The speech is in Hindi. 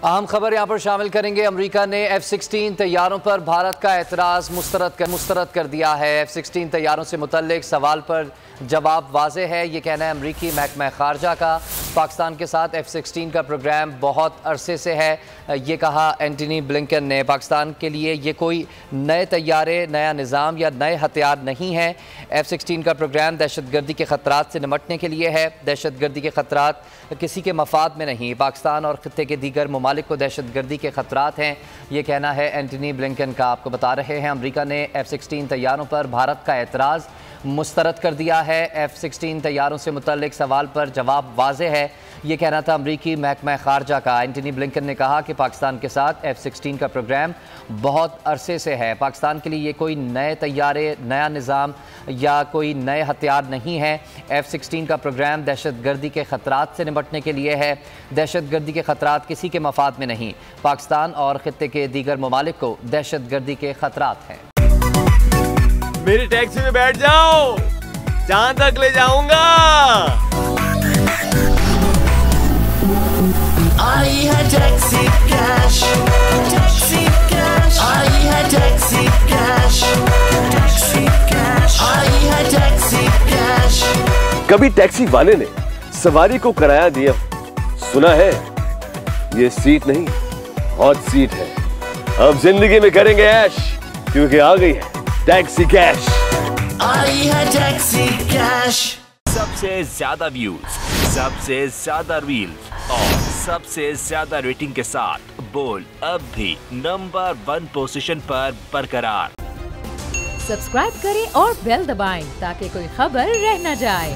अहम खबर यहाँ पर शामिल करेंगे। अमेरिका ने F-16 तैयारों पर भारत का एतराज़ मुस्तरद कर दिया है। F-16 तैयारों से मुतल्लिक सवाल पर जवाब वाज़े है। ये कहना है अमरीकी महकमा ख़ारजा का। पाकिस्तान के साथ F-16 का प्रोग्राम बहुत अरसे से है, ये कहा एंटनी ब्लिंकन ने। पाकिस्तान के लिए ये कोई नए तैयारे, नया निज़ाम या नए हथियार नहीं है। F-16 का प्रोग्राम दहशतगर्दी के ख़तरात से निपटने के लिए है। दहशतगर्दी के ख़तरात किसी के मफाद में नहीं, पाकिस्तान और ख़ित्ते के दीगर ममालिक को दहशतगर्दी के ख़तरात हैं, ये कहना है एंटनी ब्लिंकन का। आपको बता रहे हैं अमेरिका ने F-16 तैयारों पर भारत का एतराज़ मुस्तरद कर दिया है। F-16 तैयारों से मुतल्लिक सवाल पर जवाब वाज़े है, ये कहना था अमरीकी महकमा ख़ारजा का। एंटनी ब्लिंकन ने कहा कि पाकिस्तान के साथ F-16 का प्रोग्राम बहुत अरसे से है। पाकिस्तान के लिए ये कोई नए तैयारे, नया निज़ाम या कोई नए हथियार नहीं है। F-16 का प्रोग्राम दहशतगर्दी के ख़तरात से निपटने के लिए है। दहशतगर्दी के ख़तरात किसी के मफाद में नहीं, पाकिस्तान और ख़ित्ते के दीगर ममालिक को दहशतगर्दी के ख़तरात हैं। मेरी टैक्सी में बैठ जाओ, जहां तक ले जाऊंगा। आई है टैक्सी कैश, टैक्सी कैश, आई है टैक्सी कैश, टैक्सी कैश, आई है टैक्सी कैश। कभी टैक्सी वाले ने सवारी को किराया दिया, सुना है ये सीट नहीं हॉट सीट है। अब जिंदगी में करेंगे ऐश, क्योंकि आ गई है टैक्सी कैश। आई है टैक्सी कैश। सबसे ज्यादा व्यूज, सबसे ज्यादा रील्स और सबसे ज्यादा रेटिंग के साथ बोल्ड अब भी नंबर 1 पोजीशन पर बरकरार। सब्सक्राइब करें और बेल दबाएं ताकि कोई खबर रह न जाए।